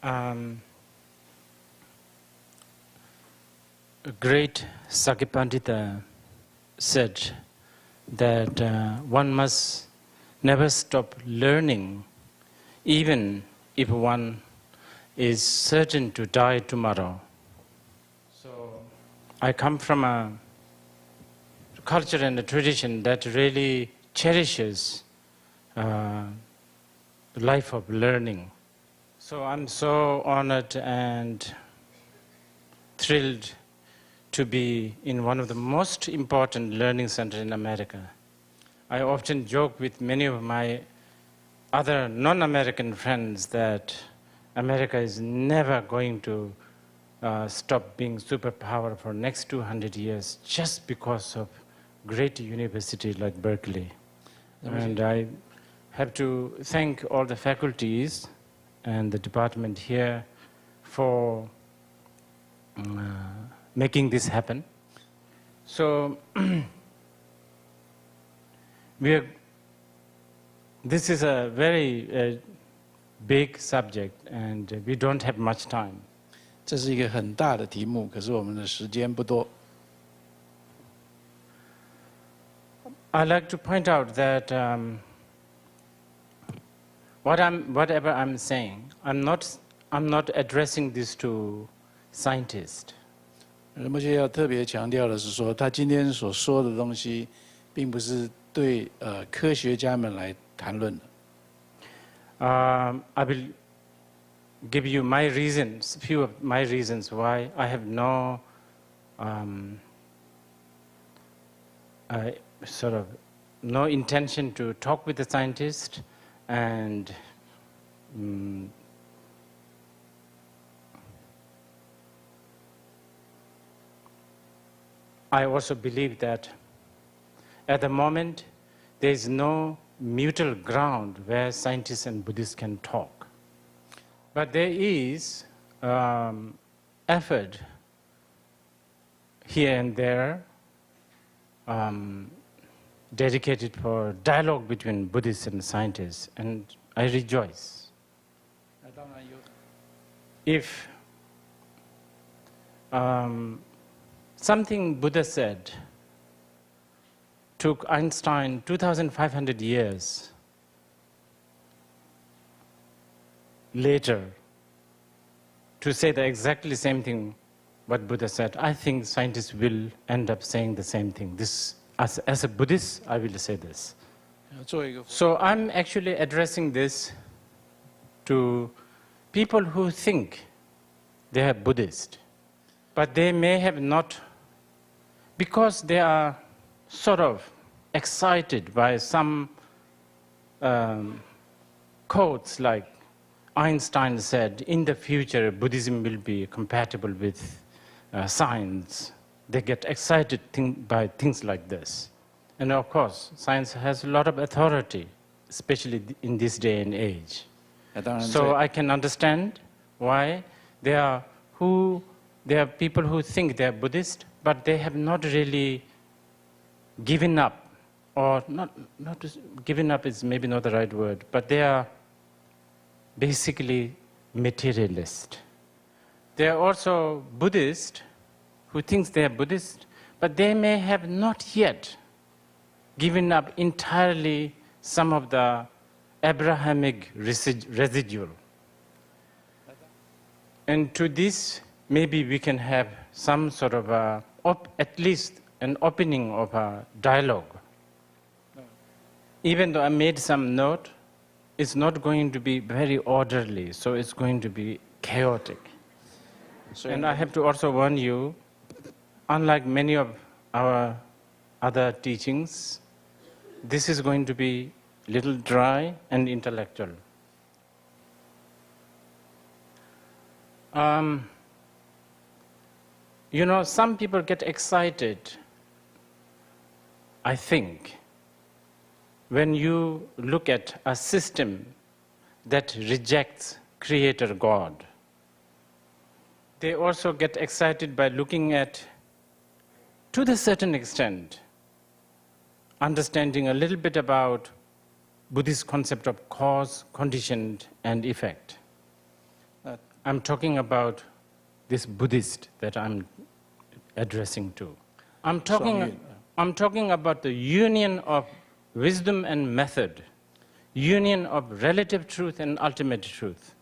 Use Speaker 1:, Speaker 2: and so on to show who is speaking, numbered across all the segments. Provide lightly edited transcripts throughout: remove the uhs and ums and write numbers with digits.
Speaker 1: A great Sakipandita said that one must never stop learning, even if one is certain to die tomorrow. So I come from a culture and a tradition that really cherishes the life of learning. So I'm so honored and thrilled to be in one of the most important learning centers in America. I often joke with many of my other non-American friends that America is never going to stop being superpower for next 200 years just because of great university like Berkeley. And I have to thank all the faculties and the department here for making this happen. So this is a very big subject and we don't have much time.
Speaker 2: 这是一个很大的题目，可是我们的时间不多。
Speaker 1: I'd like to point out that whatever I'm saying, I'm not addressing this to scientists.
Speaker 2: 仁波切要特别强调的是说，他今天所说的东西，并不是对科学家们来谈论的。
Speaker 1: I will give you my reasons, few of my reasons why I have no sort of no intention to talk with the scientist, and I also believe that at the moment there is no mutual ground where scientists and Buddhists can talk. But there is effort here and there dedicated for dialogue between Buddhists and scientists, and I rejoice. If something Buddha said took Einstein 2,500 years later to say the exactly same thing what Buddha said, I think scientists will end up saying the same thing. This, as a Buddhist, I will say this. So I'm actually addressing this to people who think they are Buddhist, but they may have not, because they are sort of excited by some quotes like Einstein said, in the future Buddhism will be compatible with science. They get excited by things like this. And of course, science has a lot of authority, especially in this day and age. So I can understand why there are people who think they are Buddhist, but they have not really given up, or not given up is maybe not the right word, but they are basically materialist. There are also Buddhists who think they are Buddhist, but they may have not yet given up entirely some of the Abrahamic residual. And to this, maybe we can have some sort of at least an opening of a dialogue. Even though I made some note, it's not going to be very orderly, so it's going to be chaotic. And I have to also warn you, unlike many of our other teachings, this is going to be a little dry and intellectual. You know, some people get excited, I think, when you look at a system that rejects Creator God. They also get excited by looking at, to a certain extent, understanding a little bit about Buddhist concept of cause, conditioned, and effect. I'm talking about this Buddhist that I'm addressing to. I'm talking about the union of wisdom and method, union of relative truth and ultimate truth,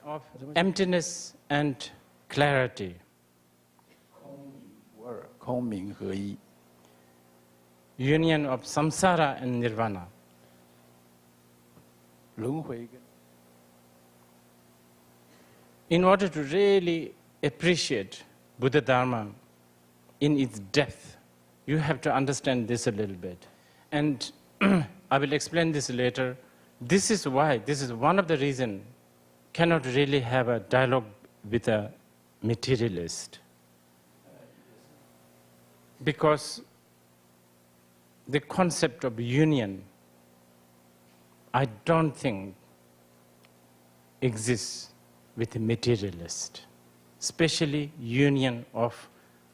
Speaker 1: of emptiness and clarity.
Speaker 2: 空明合一
Speaker 1: Union of samsara and nirvana.
Speaker 2: 轮回跟
Speaker 1: In order to really appreciate Buddha Dharma in its depth, you have to understand this a little bit. And I will explain this later. This is one of the reasons cannot really have a dialogue with a materialist. Because the concept of union, I don't think exists with a materialist, especially union of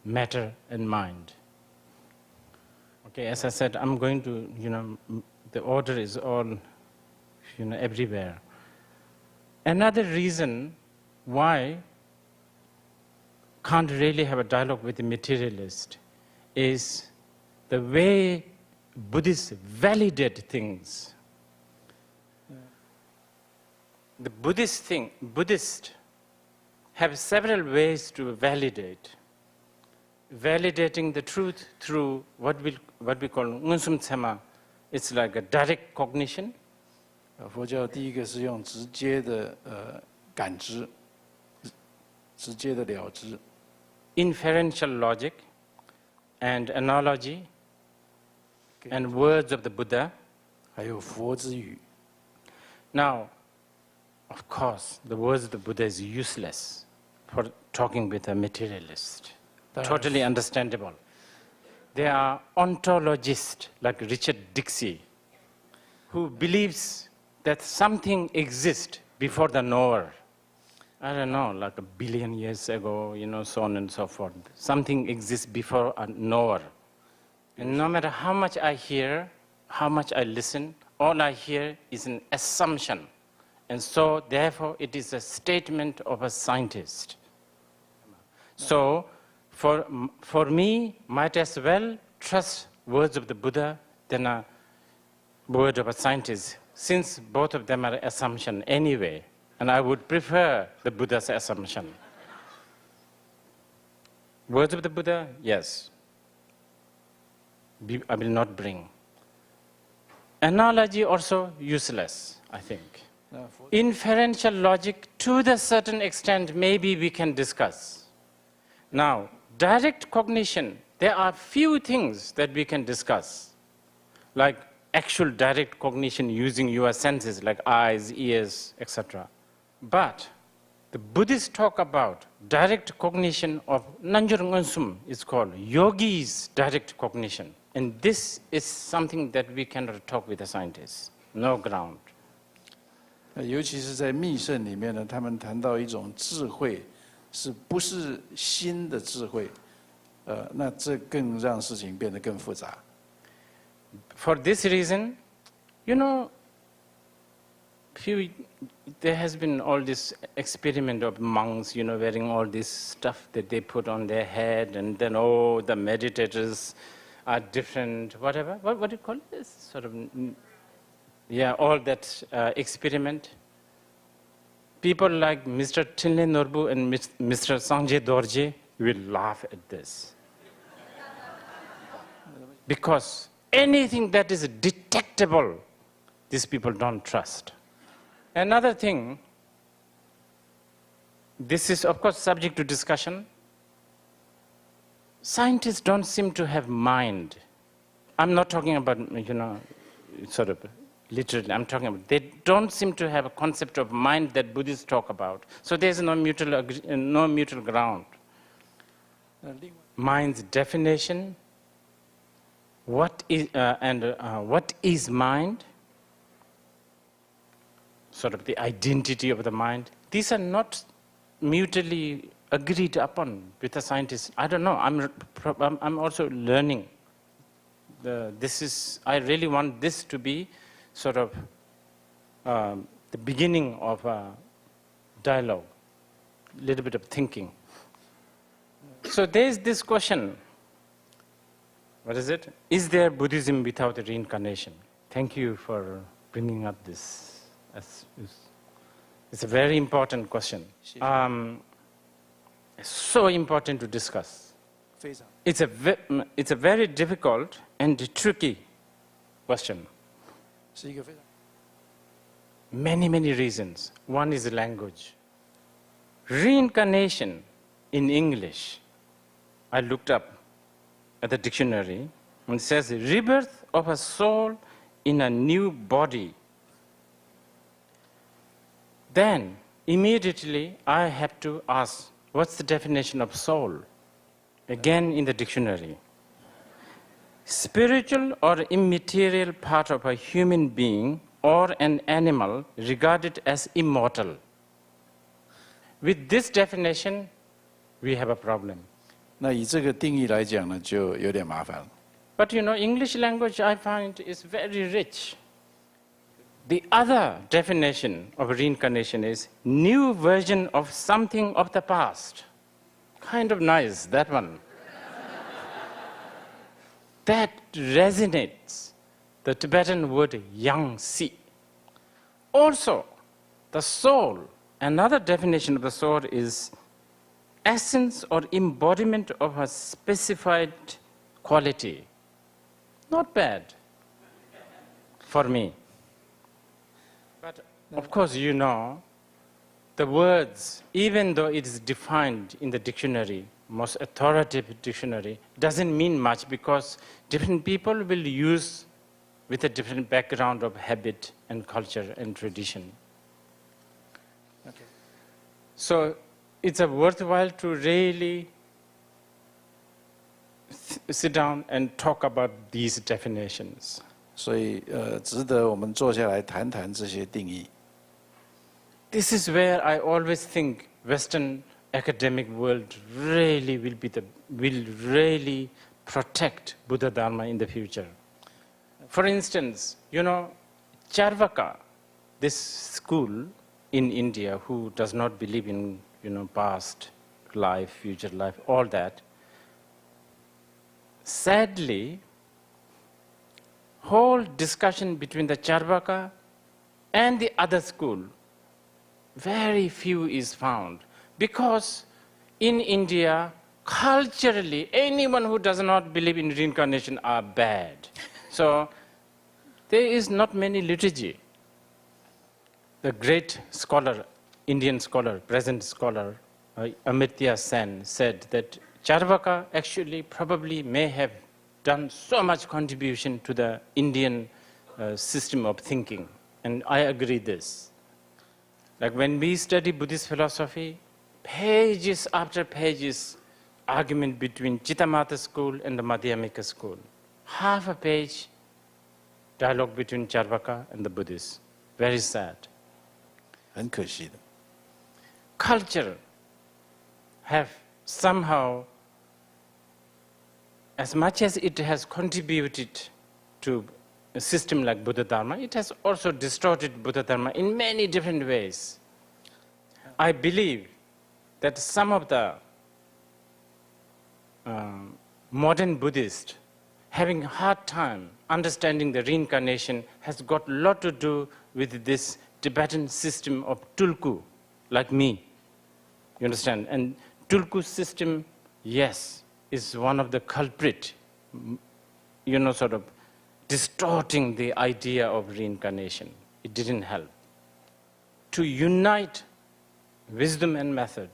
Speaker 1: matter and mind. Okay, as I said, I'm going to, the order is all, everywhere. Another reason why can't really have a dialogue with the materialist is the way Buddhists validate things. The Buddhists have several ways to validate. Validating the truth through what we call ngunsum tsema. It's like a direct cognition.
Speaker 2: 佛教第一个是用直接的感知，直接的了知。
Speaker 1: Inferential logic and analogy and words of the Buddha.
Speaker 2: 还有佛之语。
Speaker 1: Now, of course, the words of the Buddha is useless for talking with a materialist. Totally understandable. There are ontologists like Richard Dixie who believes that something exists before the knower. I don't know, like 1 billion years ago, so on and so forth. Something exists before a knower. And no matter how much I hear, how much I listen, all I hear is an assumption. And so, therefore, it is a statement of a scientist. So, for me, might as well trust words of the Buddha than a word of a scientist, since both of them are assumption anyway. And I would prefer the Buddha's assumption. Words of the Buddha, yes. I will not bring. Analogy also useless, I think. Inferential logic, to the certain extent, maybe we can discuss. Now, direct cognition, there are few things that we can discuss, like actual direct cognition using your senses, like eyes, ears, etc. But the Buddhists talk about direct cognition of Nanjur Ngonsum, is called yogis' direct cognition. And this is something that we cannot talk with the scientists, no ground.
Speaker 2: 尤其是在密圣里面呢，他们谈到一种智慧，是不是新的智慧？那这更让事情变得更复杂。
Speaker 1: For this reason, there has been all this experiment of monks, wearing all this stuff that they put on their head, and then, the meditators are different, whatever. What do you call this? Sort of, all that experiment. People like Mr. Tinle Norbu and Mr. Sangje Dorje will laugh at this. Because anything that is detectable, these people don't trust. Another thing, this is of course subject to discussion. Scientists don't seem to have mind. I'm not talking about, sort of literally, I'm talking about, they don't seem to have a concept of mind that Buddhists talk about. So there's no mutual ground. Mind's definition, what is mind, sort of the identity of the mind, these are not mutually agreed upon with the scientists. I don't know, I'm also learning. I really want this to be sort of the beginning of a dialogue. little bit of thinking. So there is this question. What is it? Is there Buddhism without reincarnation? Thank you for bringing up this. It's a very important question. It's so important to discuss. It's a very difficult and tricky question. Many, many reasons. One is language. Reincarnation in English, I looked up at the dictionary, and it says rebirth of a soul in a new body. Then, immediately, I have to ask, what's the definition of soul? Again, in the dictionary. Spiritual or immaterial part of a human being or an animal regarded as immortal. With this definition, we have a problem.
Speaker 2: 那以这个定义来讲呢，就有点麻烦了。
Speaker 1: But you know, English language I find is very rich. The other definition of reincarnation is new version of something of the past. Kind of nice, that one. That resonates, the Tibetan word Yangsi. Also, the soul, another definition of the soul is essence or embodiment of a specified quality. Not bad for me. But of course, you know, the words, even though it is defined in the dictionary, most authoritative dictionary, doesn't mean much because different people will use with a different background of habit and culture and tradition. Okay. So it's worthwhile to really sit down and talk about these definitions.
Speaker 2: 所以值得我们坐下来谈谈这些定义。
Speaker 1: This is where I always think Western academic world really will really protect Buddha Dharma in the future. For instance, you know, Charvaka, this school in India who does not believe in, you know, past life, future life, all that, sadly, whole discussion between the Charvaka and the other school, very few is found. Because in India, culturally, anyone who does not believe in reincarnation are bad. So there is not many liturgy. The great scholar, Indian scholar, present scholar, Amartya Sen said that Charvaka actually probably may have done so much contribution to the Indian system of thinking. And I agree this. Like when we study Buddhist philosophy, pages after pages, argument between Chittamata school and the Madhyamika school. Half a page, dialogue between Charvaka and the Buddhists. Very sad.
Speaker 2: 很可惜的。
Speaker 1: Culture have somehow, as much as it has contributed to a system like Buddha Dharma, it has also distorted Buddha Dharma in many different ways. I believe that some of the modern Buddhists having a hard time understanding the reincarnation has got a lot to do with this Tibetan system of tulku, like me. You understand? And tulku system, yes, is one of the culprit, you know, sort of distorting the idea of reincarnation. It didn't help. To unite wisdom and method,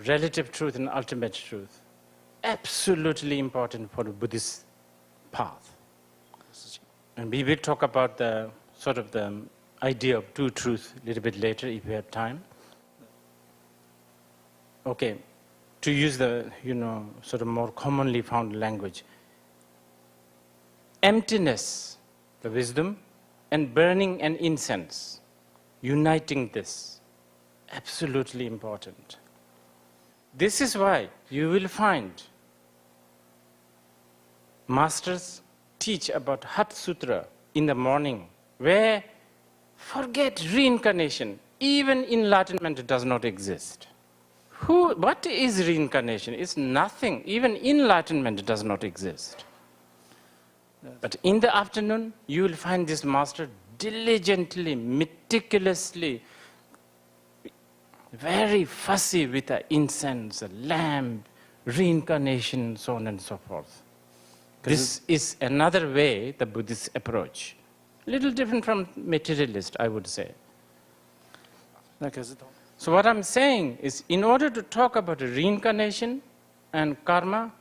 Speaker 1: relative truth and ultimate truth, absolutely important for the Buddhist path. And we will talk about the sort of the idea of two truths a little bit later if we have time. Okay, to use the, you know, sort of more commonly found language. Emptiness, the wisdom, and burning an incense, uniting this, absolutely important. This is why you will find masters teach about Hat Sutra in the morning, where forget reincarnation, even enlightenment does not exist. What is reincarnation? It's nothing. Even enlightenment does not exist. Yes. But in the afternoon, you will find this master diligently, meticulously, very fussy with the incense, a lamp, reincarnation, so on and so forth. This is another way the Buddhist approach. A little different from materialist, I would say. So what I'm saying is, in order to talk about reincarnation and karma,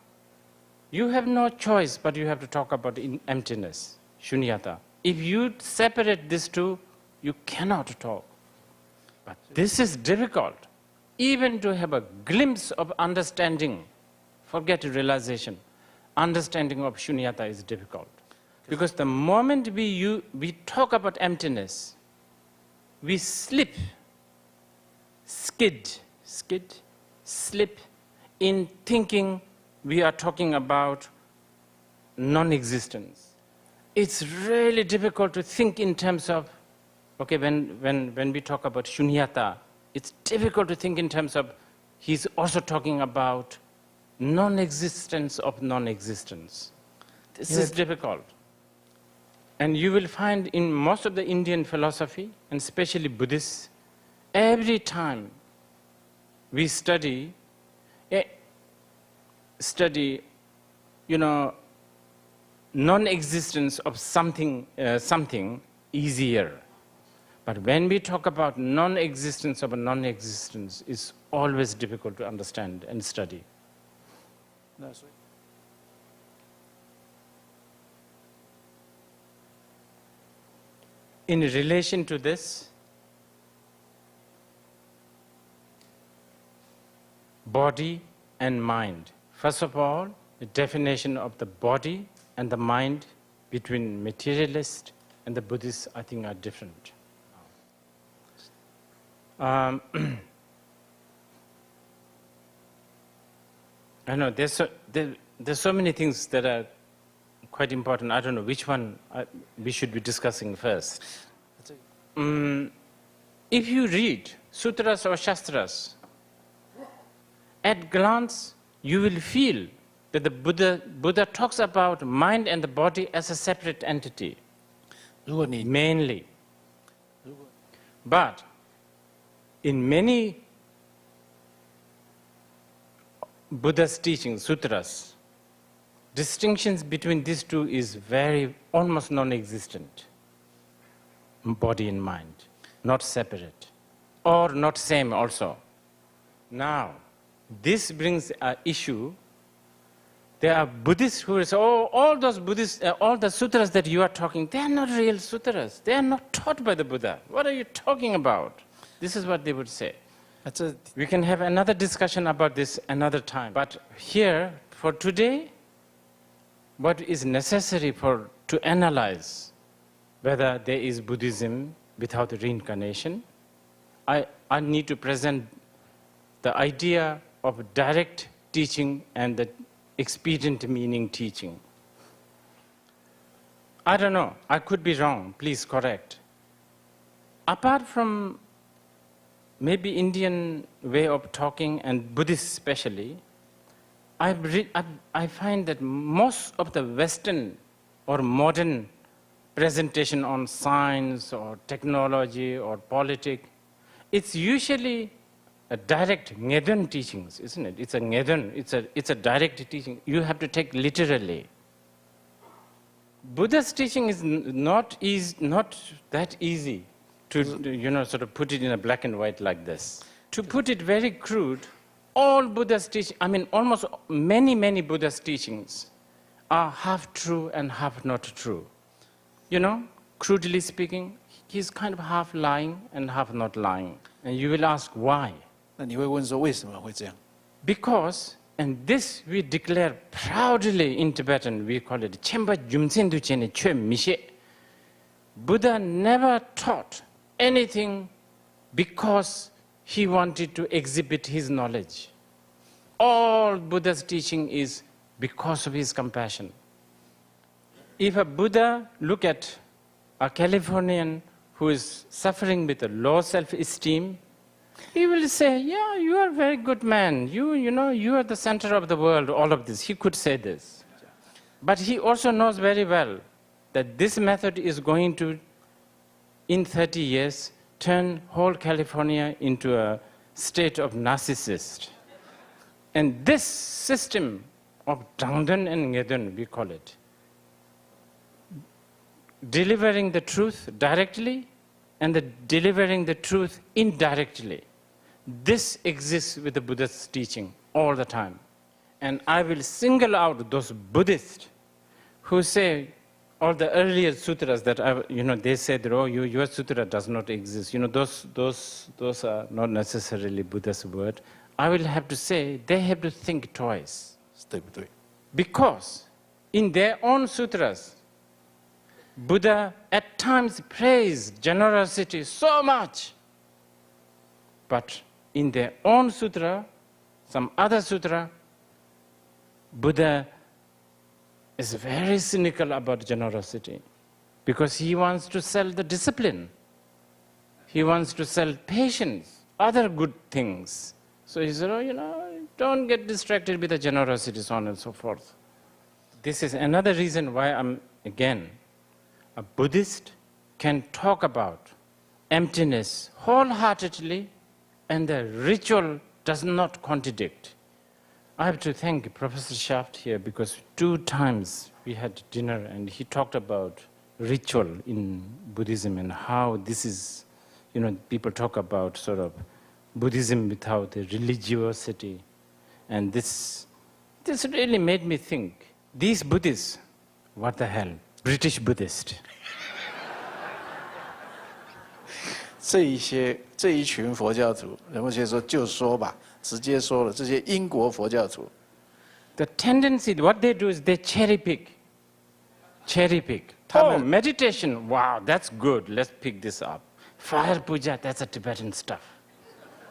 Speaker 1: you have no choice, but you have to talk about emptiness, shunyata. If you separate these two, you cannot talk. But this is difficult. Even to have a glimpse of understanding, forget realization, understanding of shunyata is difficult. Because the moment we talk about emptiness, we slip in thinking we are talking about non-existence. It's really difficult to think in terms of, okay, when we talk about shunyata, it's difficult to think in terms of, he's also talking about non-existence of non-existence. This is difficult. And you will find in most of the Indian philosophy, and especially Buddhists, every time we study, non-existence of something easier. But when we talk about non-existence of a non-existence, it's always difficult to understand and study. That's right. In relation to this, body and mind. First of all, the definition of the body and the mind between materialist and the Buddhists, I think, are different. I know there's so many things that are quite important. I don't know which one we should be discussing first. If you read sutras or shastras, at glance you will feel that the Buddha talks about mind and the body as a separate entity, mainly. But in many Buddha's teachings, sutras, distinctions between these two is almost non-existent. Body and mind, not separate, or not same also. Now, this brings an issue. There are Buddhists who say, oh, all those Buddhists, all the sutras that you are talking, they are not real sutras. They are not taught by the Buddha. What are you talking about? This is what they would say. We can have another discussion about this another time. But here, for today, what is necessary to analyze whether there is Buddhism without reincarnation, I need to present the idea of direct teaching and the expedient meaning teaching. I don't know, I could be wrong, please correct. Apart from maybe Indian way of talking and Buddhist especially, I find that most of the Western or modern presentation on science or technology or politics, it's usually a direct ngedon teachings, isn't it? It's a ngedon, it's a direct teaching. You have to take literally. Buddha's teaching is not that easy to sort of put it in a black and white like this. To put it very crude, all Buddha's teaching, almost many Buddha's teachings are half true and half not true. Crudely speaking, he's kind of half lying and half not lying. And you will ask why? Because, and this we declare proudly in Tibetan, we call it Chemba Jumtsindu Chene Chwe Mishe. Buddha never taught anything because he wanted to exhibit his knowledge. All Buddha's teaching is because of his compassion. If a Buddha look at a Californian who is suffering with a low self-esteem, He will say, yeah, you are a very good man. You know, you are the center of the world, all of this. He could say this. But he also knows very well that this method is going to, in 30 years, turn whole California into a state of narcissist. And this system of Dangdan and Ngedun, we call it, delivering the truth directly and delivering the truth indirectly. This exists with the Buddha's teaching all the time. And I will single out those Buddhists who say, all the earlier sutras that they said, oh, your sutra does not exist. Those are not necessarily Buddha's word. I will have to say, they have to think twice. Because in their own sutras, Buddha at times praised generosity so much. But in their own sutra, some other sutra, Buddha is very cynical about generosity because he wants to sell the discipline. He wants to sell patience, other good things. So he said, oh, don't get distracted with the generosity, so on and so forth. This is another reason why a Buddhist can talk about emptiness wholeheartedly and the ritual does not contradict. I have to thank Professor Shaft here because 2 times we had dinner and he talked about ritual in Buddhism and how this is, people talk about sort of Buddhism without the religiosity. And this really made me think, these Buddhists, what the hell, British Buddhist.
Speaker 2: 这一群佛教徒，仁波切说就说吧，直接说了，这些英国佛教徒。
Speaker 1: The tendency, what they do is they cherry pick. Oh, meditation, wow, that's good, let's pick this up. Fire puja, that's a Tibetan stuff.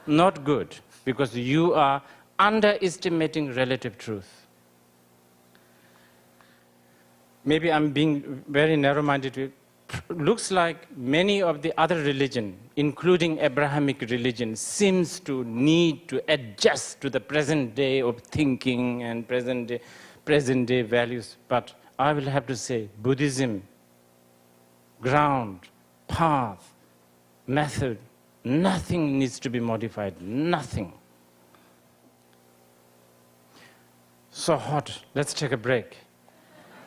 Speaker 1: Not good, because you are underestimating relative truth. Maybe I'm being very narrow-minded. Looks like many of the other religions, including Abrahamic religion, seems to need to adjust to the present day of thinking and present day values. But I will have to say, Buddhism, ground, path, method, nothing needs to be modified, nothing. So hot, let's take a break.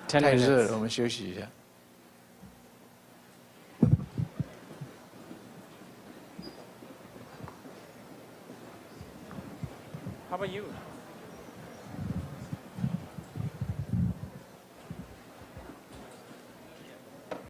Speaker 1: 10
Speaker 2: 太热
Speaker 1: minutes.
Speaker 2: 了，我们休息一下。
Speaker 1: How about you?